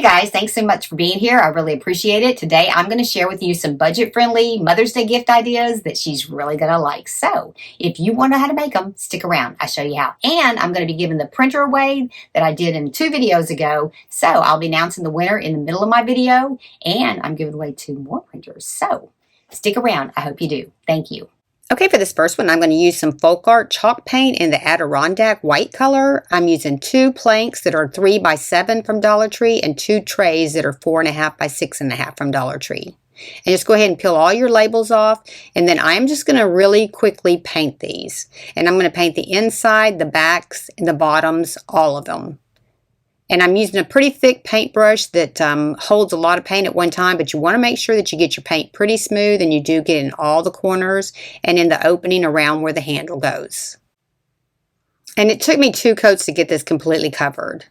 guys, thanks so much for being here. I really appreciate it. Today I'm going to share with you some budget-friendly Mother's Day gift ideas that she's really going to like. So if you want to know how to make them, stick around. I'll show you how. And I'm going to be giving the printer away that I did in 2 videos ago. So I'll be announcing the winner in the middle of my video, and I'm giving away 2 more printers. So stick around. I hope you do. Thank you. Okay, for this first one, I'm going to use some folk art chalk paint in the Adirondack white color. I'm using 2 planks that are 3 by 7 from Dollar Tree and 2 trays that are 4.5 by 6.5 from Dollar Tree. And just go ahead and peel all your labels off, and then I'm just going to really quickly paint these. And I'm going to paint the inside, the backs, and the bottoms, all of them. And I'm using a pretty thick paintbrush that holds a lot of paint at one time, but you want to make sure that you get your paint pretty smooth and you do get in all the corners and in the opening around where the handle goes. And it took me 2 coats to get this completely covered.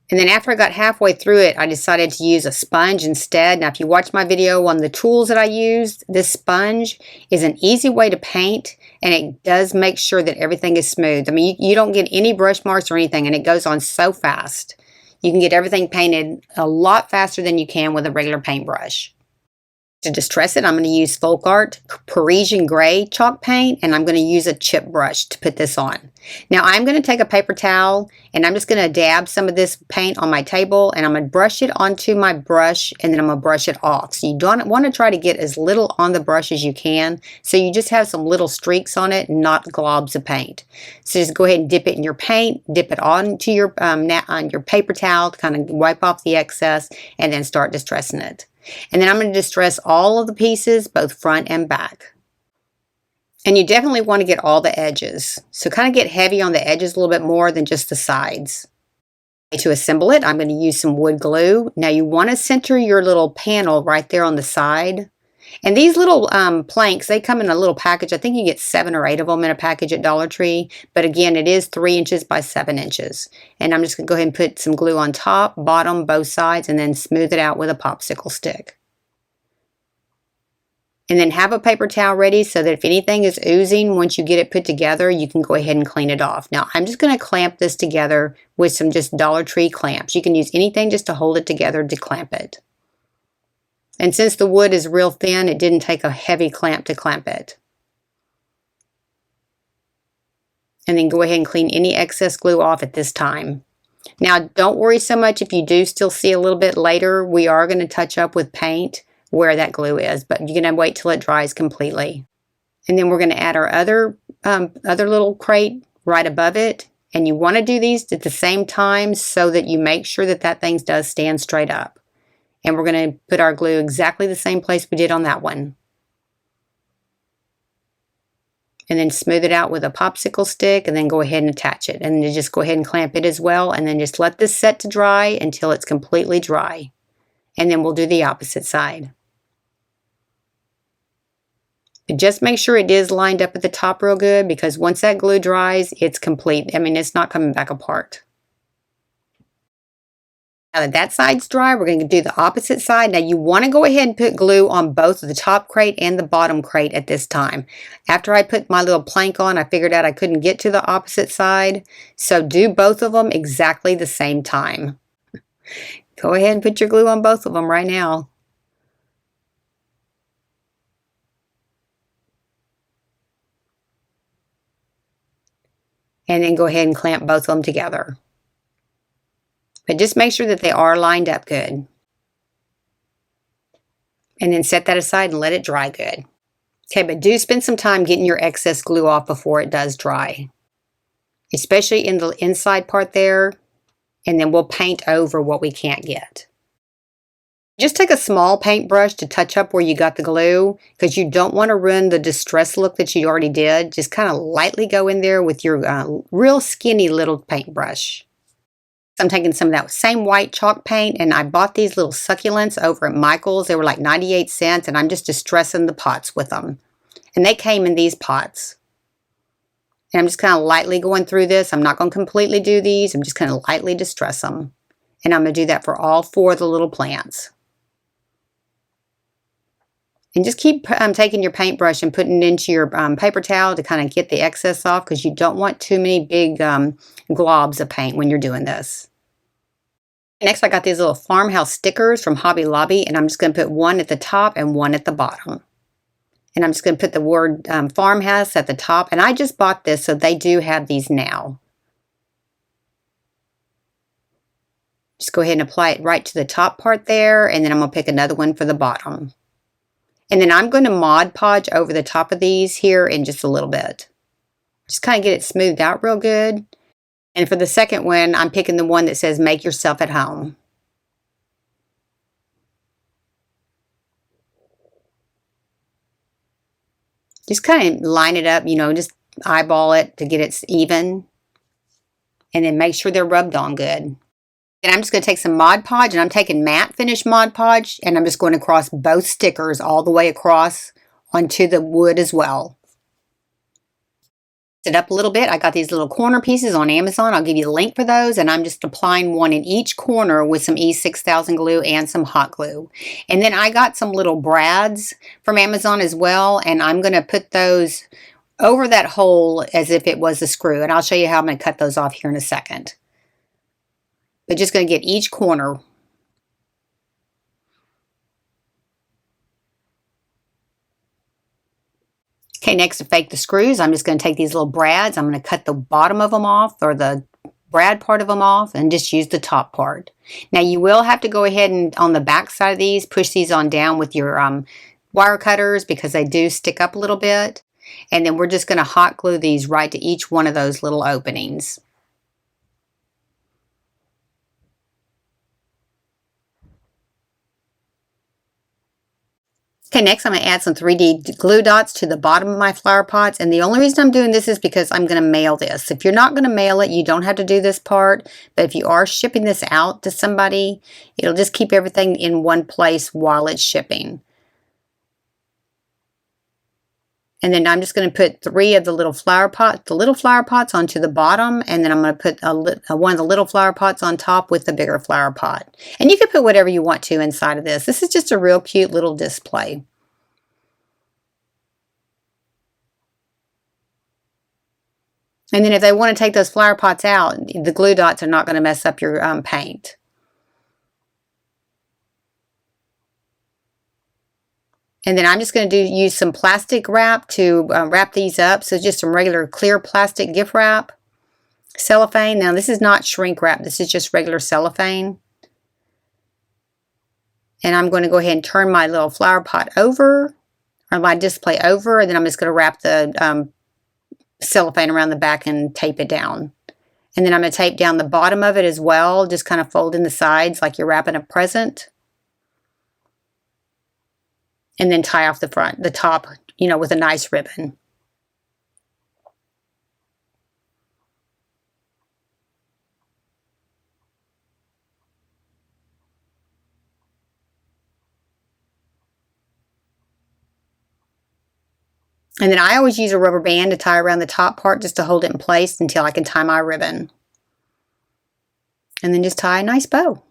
And then after I got halfway through it, I decided to use a sponge instead. Now, if you watch my video on the tools that I used, this sponge is an easy way to paint, and it does make sure that everything is smooth. I mean, you don't get any brush marks or anything, and it goes on so fast. You can get everything painted a lot faster than you can with a regular paintbrush. To distress it, I'm going to use Folk Art Parisian Gray chalk paint, and I'm going to use a chip brush to put this on. Now I'm going to take a paper towel, and I'm just going to dab some of this paint on my table, and I'm going to brush it onto my brush, and then I'm going to brush it off. So you don't want to try to get as little on the brush as you can, so you just have some little streaks on it, not globs of paint. So just go ahead and dip it in your paint, dip it onto your, on your paper towel to kind of wipe off the excess, and then start distressing it. And then I'm going to distress all of the pieces, both front and back. And you definitely want to get all the edges. So kind of get heavy on the edges a little bit more than just the sides. To assemble it, I'm going to use some wood glue. Now you want to center your little panel right there on the side. And these little planks, they come in a little package. I think you get 7 or 8 of them in a package at Dollar Tree. But again, it is 3 inches by 7 inches. And I'm just going to go ahead and put some glue on top, bottom, both sides, and then smooth it out with a popsicle stick. And then have a paper towel ready so that if anything is oozing, once you get it put together, you can go ahead and clean it off. Now, I'm just going to clamp this together with some just Dollar Tree clamps. You can use anything just to hold it together to clamp it. And since the wood is real thin, it didn't take a heavy clamp to clamp it. And then go ahead and clean any excess glue off at this time. Now, don't worry so much if you do still see a little bit later. We are going to touch up with paint where that glue is, but you're going to wait till it dries completely. And then we're going to add our other little crate right above it. And you want to do these at the same time so that you make sure that that thing does stand straight up. And we're going to put our glue exactly the same place we did on that one. And then smooth it out with a popsicle stick, and then go ahead and attach it. And then just go ahead and clamp it as well, and then just let this set to dry until it's completely dry. And then we'll do the opposite side. But just make sure it is lined up at the top real good, because once that glue dries, it's complete. I mean, it's not coming back apart. Now that that side's dry, we're going to do the opposite side. Now you want to go ahead and put glue on both the top crate and the bottom crate at this time. After I put my little plank on, I figured out I couldn't get to the opposite side. So do both of them exactly the same time. Go ahead and put your glue on both of them right now. And then go ahead and clamp both of them together. But just make sure that they are lined up good. And then set that aside and let it dry good. Okay, but do spend some time getting your excess glue off before it does dry. Especially in the inside part there. And then we'll paint over what we can't get. Just take a small paintbrush to touch up where you got the glue, because you don't want to ruin the distress look that you already did. Just kind of lightly go in there with your real skinny little paintbrush. I'm taking some of that same white chalk paint, and I bought these little succulents over at Michael's. They were like 98 cents, and I'm just distressing the pots with them. And they came in these pots. And I'm just kind of lightly going through this. I'm not going to completely do these. I'm just going to lightly distress them. And I'm going to do that for all 4 of the little plants. And just keep taking your paintbrush and putting it into your paper towel to kind of get the excess off, because you don't want too many big globs of paint when you're doing this. Next, I got these little farmhouse stickers from Hobby Lobby, and I'm just going to put one at the top and one at the bottom. And I'm just going to put the word farmhouse at the top. And I just bought this, so they do have these now. Just go ahead and apply it right to the top part there, and then I'm going to pick another one for the bottom. And then I'm going to Mod Podge over the top of these here in just a little bit. Just kind of get it smoothed out real good. And for the second one, I'm picking the one that says make yourself at home. Just kind of line it up, you know, just eyeball it to get it even. And then make sure they're rubbed on good. And I'm just going to take some Mod Podge, and I'm taking matte finish Mod Podge, and I'm just going to cross both stickers all the way across onto the wood as well. It up a little bit. I got these little corner pieces on Amazon. I'll give you the link for those, and I'm just applying one in each corner with some E6000 glue and some hot glue. And then I got some little brads from Amazon as well, and I'm going to put those over that hole as if it was a screw, and I'll show you how I'm going to cut those off here in a second. But just going to get each corner. Okay, next to fake the screws, I'm just going to take these little brads. I'm going to cut the bottom of them off, or the brad part of them off, and just use the top part. Now you will have to go ahead and on the back side of these, push these on down with your wire cutters, because they do stick up a little bit. And then we're just going to hot glue these right to each one of those little openings. Okay, next I'm going to add some 3D glue dots to the bottom of my flower pots. And the only reason I'm doing this is because I'm going to mail this. If you're not going to mail it, you don't have to do this part. But if you are shipping this out to somebody, it'll just keep everything in one place while it's shipping. And then I'm just going to put 3 of the little flower pots onto the bottom. And then I'm going to put one of the little flower pots on top with the bigger flower pot. And you can put whatever you want to inside of this. This is just a real cute little display. And then if they want to take those flower pots out, the glue dots are not going to mess up your paint. And then I'm just going to use some plastic wrap to wrap these up. So just some regular clear plastic gift wrap. Cellophane. Now this is not shrink wrap. This is just regular cellophane. And I'm going to go ahead and turn my little flower pot over, or my display over. And then I'm just going to wrap the cellophane around the back and tape it down. And then I'm going to tape down the bottom of it as well. Just kind of fold in the sides like you're wrapping a present. And then tie off the top, you know, with a nice ribbon. And then I always use a rubber band to tie around the top part just to hold it in place until I can tie my ribbon. And then just tie a nice bow.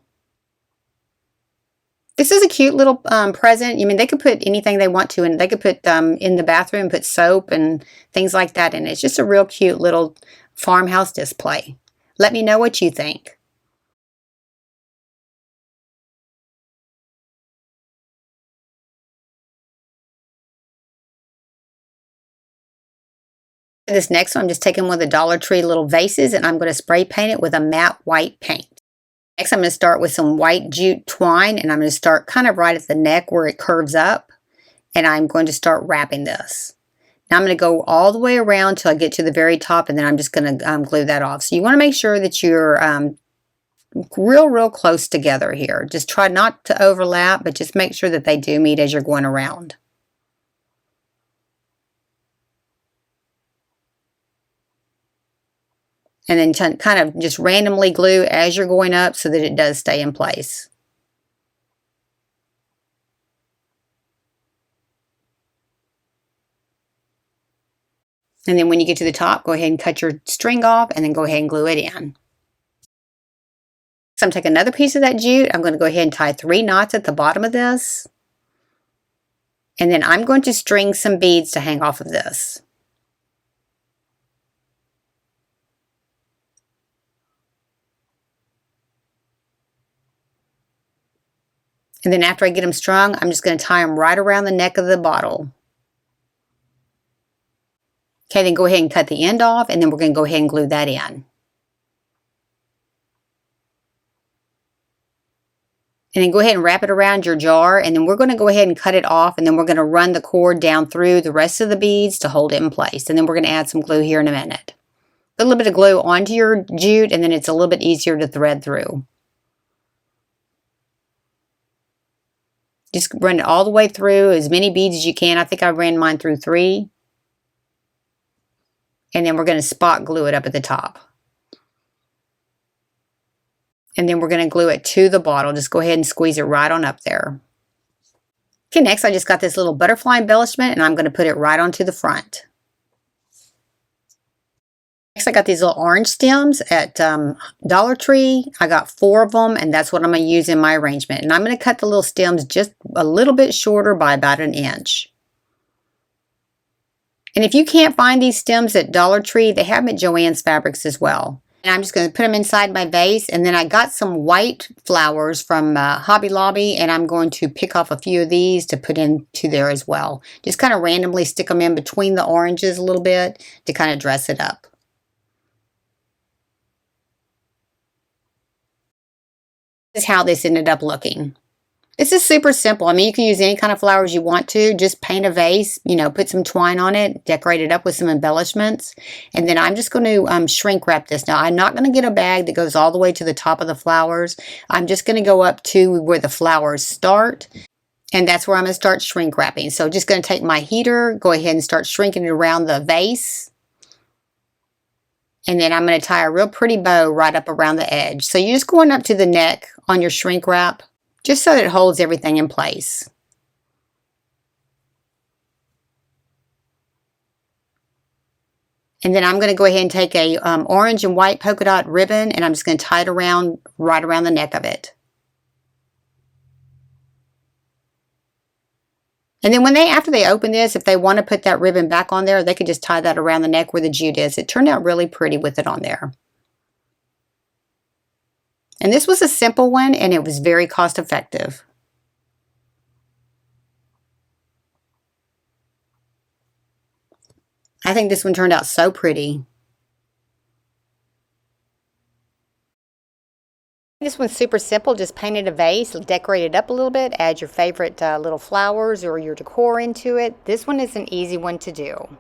This is a cute little present. I mean, they could put anything they want to, and they could put in the bathroom, put soap and things like that in it. It's just a real cute little farmhouse display. Let me know what you think. This next one, I'm just taking one of the Dollar Tree little vases, and I'm going to spray paint it with a matte white paint. Next, I'm going to start with some white jute twine, and I'm going to start kind of right at the neck where it curves up, and I'm going to start wrapping this. Now I'm going to go all the way around till I get to the very top, and then I'm just going to glue that off. So you want to make sure that you're real close together here. Just try not to overlap, but just make sure that they do meet as you're going around. And then kind of just randomly glue as you're going up so that it does stay in place. And then when you get to the top, go ahead and cut your string off and then go ahead and glue it in. So I'm taking another piece of that jute. I'm going to go ahead and tie 3 knots at the bottom of this. And then I'm going to string some beads to hang off of this. And then after I get them strung, I'm just going to tie them right around the neck of the bottle. Okay, then go ahead and cut the end off, and then we're going to go ahead and glue that in. And then go ahead and wrap it around your jar, and then we're going to go ahead and cut it off, and then we're going to run the cord down through the rest of the beads to hold it in place. And then we're going to add some glue here in a minute. Put a little bit of glue onto your jute, and then it's a little bit easier to thread through. Just run it all the way through, as many beads as you can. I think I ran mine through 3. And then we're going to spot glue it up at the top. And then we're going to glue it to the bottle. Just go ahead and squeeze it right on up there. Okay, next I just got this little butterfly embellishment, and I'm going to put it right onto the front. Next I got these little orange stems at Dollar Tree. I got 4 of them, and that's what I'm going to use in my arrangement. And I'm going to cut the little stems just a little bit shorter by about 1 inch. And if you can't find these stems at Dollar Tree, they have them at Joann's Fabrics as well. And I'm just going to put them inside my vase. And then I got some white flowers from Hobby Lobby, and I'm going to pick off a few of these to put into there as well. Just kind of randomly stick them in between the oranges a little bit to kind of dress it up. This is how this ended up looking. This is super simple. I mean, you can use any kind of flowers you want to. Just paint a vase, you know, put some twine on it, decorate it up with some embellishments. And then I'm just going to shrink wrap this. Now, I'm not going to get a bag that goes all the way to the top of the flowers. I'm just going to go up to where the flowers start. And that's where I'm going to start shrink wrapping. So just going to take my heater, go ahead and start shrinking it around the vase. And then I'm going to tie a real pretty bow right up around the edge. So you're just going up to the neck on your shrink wrap, just so that it holds everything in place. And then I'm going to go ahead and take a orange and white polka dot ribbon, and I'm just going to tie it around, right around the neck of it. And then after they open this, if they want to put that ribbon back on there, they could just tie that around the neck where the jute is. It turned out really pretty with it on there. And this was a simple one, and it was very cost effective. I think this one turned out so pretty. This one's super simple. Just painted a vase, decorate it up a little bit, add your favorite little flowers or your decor into it. This one is an easy one to do.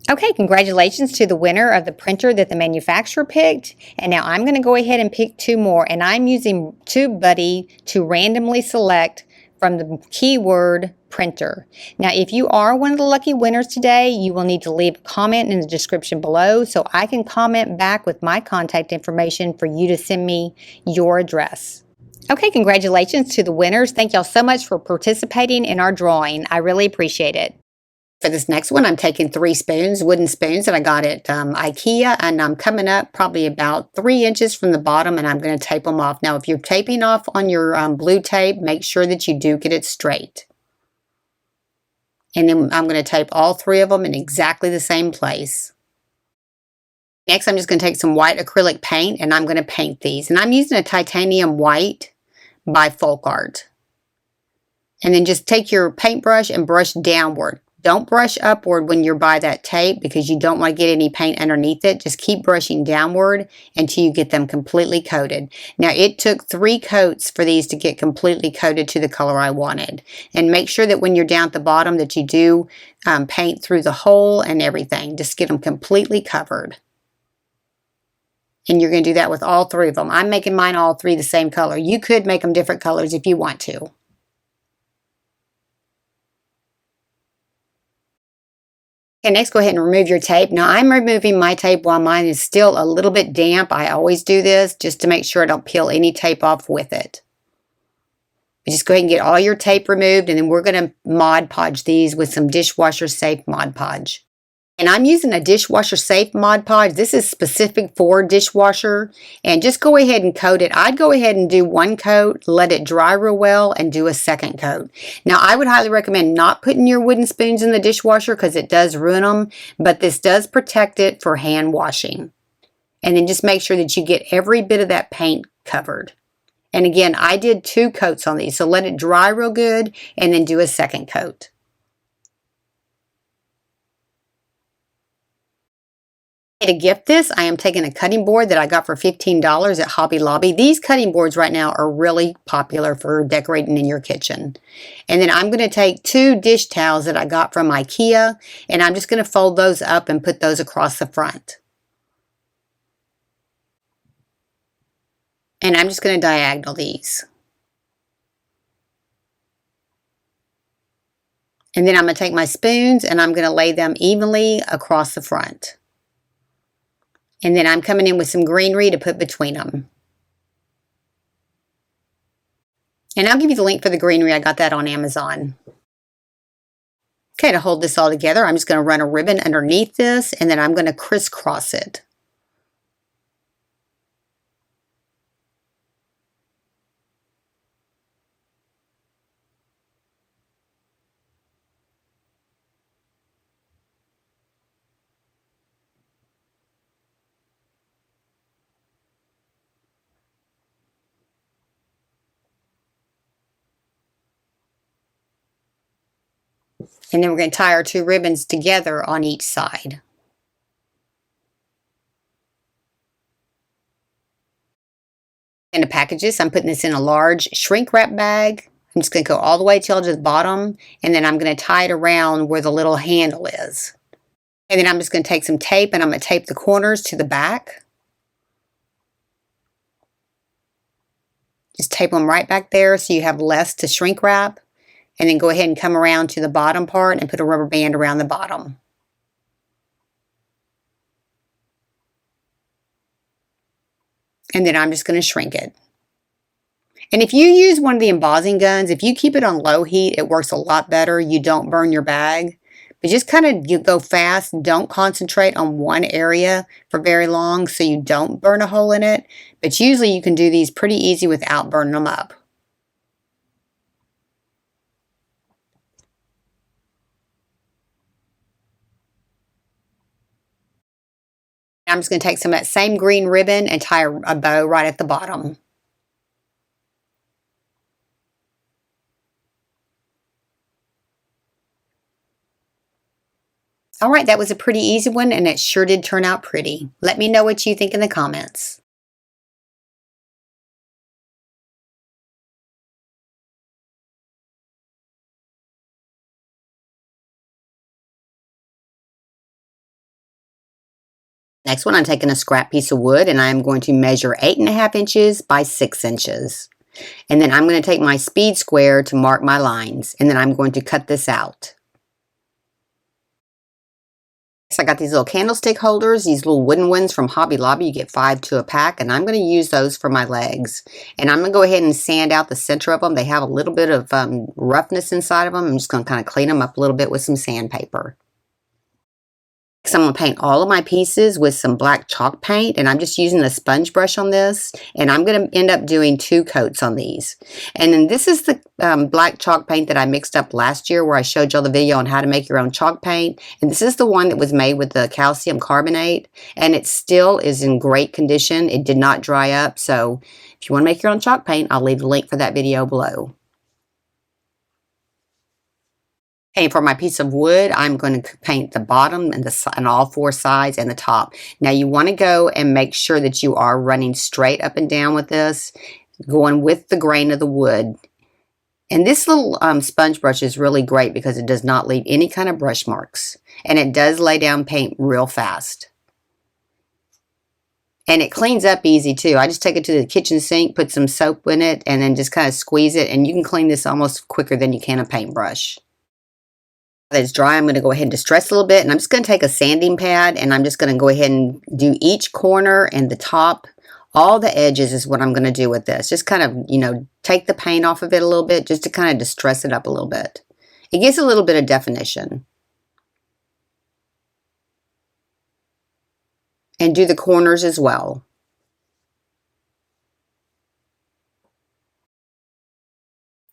Okay, congratulations to the winner of the printer that the manufacturer picked. And now I'm going to go ahead and pick 2 more. And I'm using TubeBuddy to randomly select from the keyword printer. Now, if you are one of the lucky winners today, you will need to leave a comment in the description below so I can comment back with my contact information for you to send me your address. Okay, congratulations to the winners. Thank y'all so much for participating in our drawing. I really appreciate it. For this next one, I'm taking 3 spoons, wooden spoons that I got at IKEA, and I'm coming up probably about 3 inches from the bottom, and I'm going to tape them off. Now, if you're taping off on your blue tape, make sure that you do get it straight. And then I'm going to tape all 3 of them in exactly the same place. Next, I'm just going to take some white acrylic paint, and I'm going to paint these. And I'm using a titanium white by Folk Art. And then just take your paintbrush and brush downward. Don't brush upward when you're by that tape because you don't want to get any paint underneath it. Just keep brushing downward until you get them completely coated. Now, it took 3 coats for these to get completely coated to the color I wanted. And make sure that when you're down at the bottom that you do paint through the hole and everything. Just get them completely covered. And you're going to do that with all 3 of them. I'm making mine all 3 the same color. You could make them different colors if you want to. Okay, next go ahead and remove your tape. Now I'm removing my tape while mine is still a little bit damp. I always do this just to make sure I don't peel any tape off with it. But just go ahead and get all your tape removed, and then we're going to Mod Podge these with some dishwasher safe Mod Podge. And I'm using a dishwasher safe Mod Podge. This is specific for dishwasher. And just go ahead and coat it. I'd go ahead and do 1 coat, let it dry real well, and do a 2nd coat. Now, I would highly recommend not putting your wooden spoons in the dishwasher because it does ruin them. But this does protect it for hand washing. And then just make sure that you get every bit of that paint covered. And again, I did 2 coats on these, so let it dry real good and then do a second coat. To gift this, I am taking a cutting board that I got for $15 at Hobby Lobby. These cutting boards right now are really popular for decorating in your kitchen. And then I'm going to take 2 dish towels that I got from IKEA, and I'm just going to fold those up and put those across the front. And I'm just going to diagonal these. And then I'm going to take my spoons and I'm going to lay them evenly across the front. And then I'm coming in with some greenery to put between them. And I'll give you the link for the greenery. I got that on Amazon. Okay, to hold this all together, I'm just going to run a ribbon underneath this, and then I'm going to crisscross it. And then we're going to tie our 2 ribbons together on each side. And to package this, I'm putting this in a large shrink wrap bag. I'm just going to go all the way till to the bottom, and then I'm going to tie it around where the little handle is. And then I'm just going to take some tape and I'm going to tape the corners to the back. Just tape them right back there so you have less to shrink wrap. And then go ahead and come around to the bottom part and put a rubber band around the bottom. And then I'm just going to shrink it. And if you use one of the embossing guns, if you keep it on low heat, it works a lot better. You don't burn your bag. But just kind of go fast. Don't concentrate on one area for very long so you don't burn a hole in it. But usually you can do these pretty easy without burning them up. I'm just going to take some of that same green ribbon and tie a bow right at the bottom. All right, that was a pretty easy one, and it sure did turn out pretty. Let me know what you think in the comments. Next one, I'm taking a scrap piece of wood and I'm going to measure 8.5 inches by 6 inches. And then I'm going to take my speed square to mark my lines, and then I'm going to cut this out. So I got these little candlestick holders, these little wooden ones from Hobby Lobby. You get 5 to a pack, and I'm going to use those for my legs. And I'm going to go ahead and sand out the center of them. They have a little bit of roughness inside of them. I'm just going to kind of clean them up a little bit with some sandpaper. So I'm going to paint all of my pieces with some black chalk paint, and I'm just using a sponge brush on this, and I'm going to end up doing 2 coats on these. And then this is the black chalk paint that I mixed up last year where I showed y'all the video on how to make your own chalk paint. And this is the one that was made with the calcium carbonate, and it still is in great condition. It did not dry up, so if you want to make your own chalk paint, I'll leave the link for that video below. And for my piece of wood, I'm going to paint the bottom and all 4 sides and the top. Now you want to go and make sure that you are running straight up and down with this, going with the grain of the wood. And this little sponge brush is really great because it does not leave any kind of brush marks. And it does lay down paint real fast. And it cleans up easy too. I just take it to the kitchen sink, put some soap in it, and then just kind of squeeze it. And you can clean this almost quicker than you can a paintbrush. That it's dry, I'm going to go ahead and distress a little bit, and I'm just going to take a sanding pad and I'm just going to go ahead and do each corner and the top. All the edges is what I'm going to do with this. Just kind of, take the paint off of it a little bit just to kind of distress it up a little bit. It gives a little bit of definition. And do the corners as well.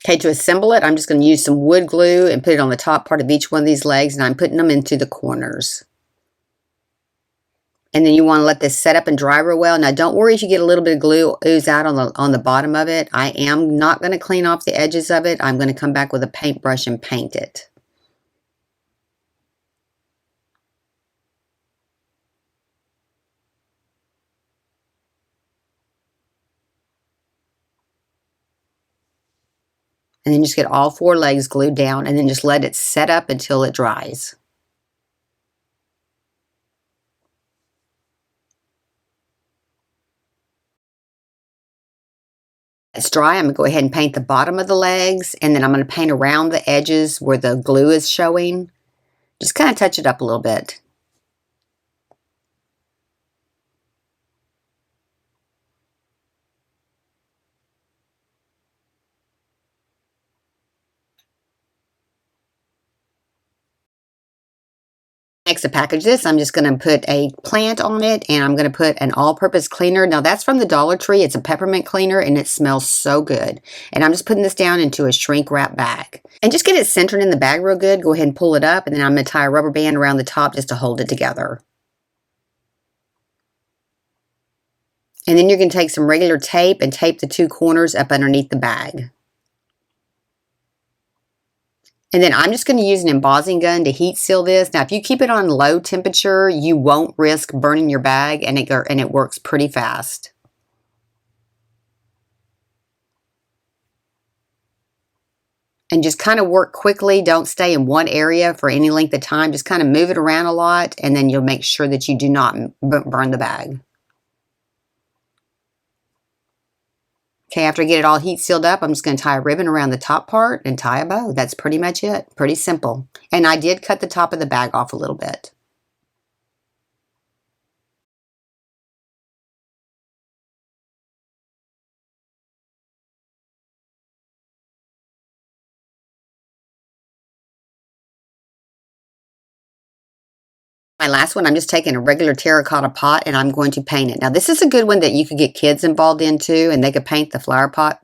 Okay, to assemble it, I'm just going to use some wood glue and put it on the top part of each one of these legs, and I'm putting them into the corners. And then you want to let this set up and dry real well. Now don't worry if you get a little bit of glue ooze out on the bottom of it. I am not going to clean off the edges of it. I'm going to come back with a paintbrush and paint it. And then just get all 4 legs glued down and then just let it set up until it dries. It's dry. I'm going to go ahead and paint the bottom of the legs, and then I'm going to paint around the edges where the glue is showing. Just kind of touch it up a little bit. Next, to package this, I'm just going to put a plant on it, and I'm going to put an all-purpose cleaner. Now, that's from the Dollar Tree. It's a peppermint cleaner, and it smells so good. And I'm just putting this down into a shrink wrap bag. And just get it centered in the bag real good. Go ahead and pull it up, and then I'm going to tie a rubber band around the top just to hold it together. And then you're going to take some regular tape and tape the 2 corners up underneath the bag. And then I'm just going to use an embossing gun to heat seal this. Now, if you keep it on low temperature, you won't risk burning your bag, and it works pretty fast. And just kind of work quickly. Don't stay in one area for any length of time. Just kind of move it around a lot, and then you'll make sure that you do not burn the bag. Okay, after I get it all heat sealed up, I'm just going to tie a ribbon around the top part and tie a bow. That's pretty much it. Pretty simple. And I did cut the top of the bag off a little bit. My last one, I'm just taking a regular terracotta pot and I'm going to paint it. Now, this is a good one that you could get kids involved into, and they could paint the flower pot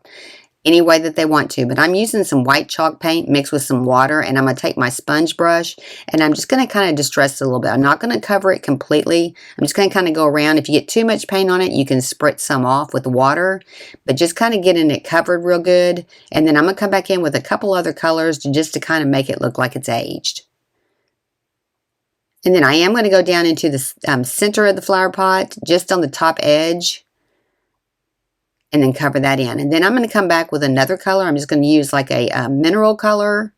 any way that they want to. But I'm using some white chalk paint mixed with some water, and I'm going to take my sponge brush and I'm just going to kind of distress it a little bit. I'm not going to cover it completely. I'm just going to kind of go around. If you get too much paint on it, you can spritz some off with the water, but just kind of getting it covered real good. And then I'm going to come back in with a couple other colors just to kind of make it look like it's aged. And then I am going to go down into the center of the flower pot, just on the top edge, and then cover that in. And then I'm going to come back with another color. I'm just going to use like a mineral color,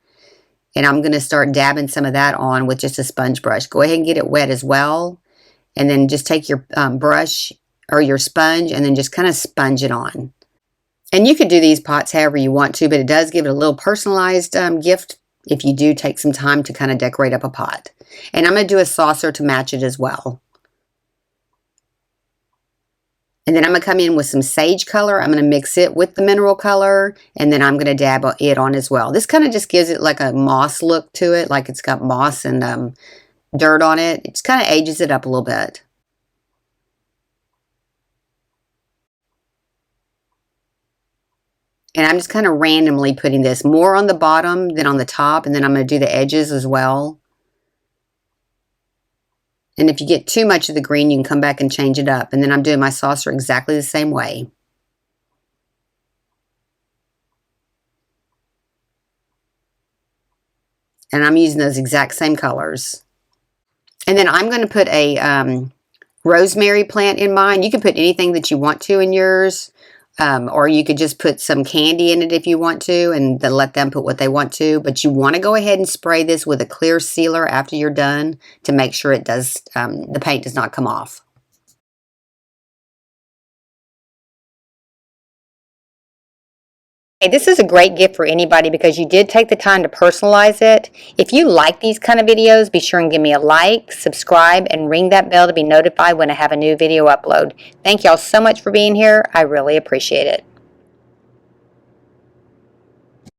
and I'm going to start dabbing some of that on with just a sponge brush. Go ahead and get it wet as well, and then just take your brush or your sponge and then just kind of sponge it on. And you could do these pots however you want to, but it does give it a little personalized gift if you do take some time to kind of decorate up a pot. And I'm going to do a saucer to match it as well. And then I'm going to come in with some sage color. I'm going to mix it with the mineral color, and then I'm going to dab it on as well. This kind of just gives it like a moss look to it, like it's got moss and dirt on it. It just kind of ages it up a little bit. And I'm just kind of randomly putting this more on the bottom than on the top, and then I'm going to do the edges as well. And if you get too much of the green, you can come back and change it up. And then I'm doing my saucer exactly the same way. And I'm using those exact same colors. And then I'm going to put a rosemary plant in mine. You can put anything that you want to in yours. Or you could just put some candy in it if you want to, and then let them put what they want to. But you want to go ahead and spray this with a clear sealer after you're done to make sure it does, the paint does not come off. Hey, this is a great gift for anybody because you did take the time to personalize it. If you like these kind of videos, be sure and give me a like, subscribe, and ring that bell to be notified when I have a new video upload. Thank y'all so much for being here. I really appreciate it.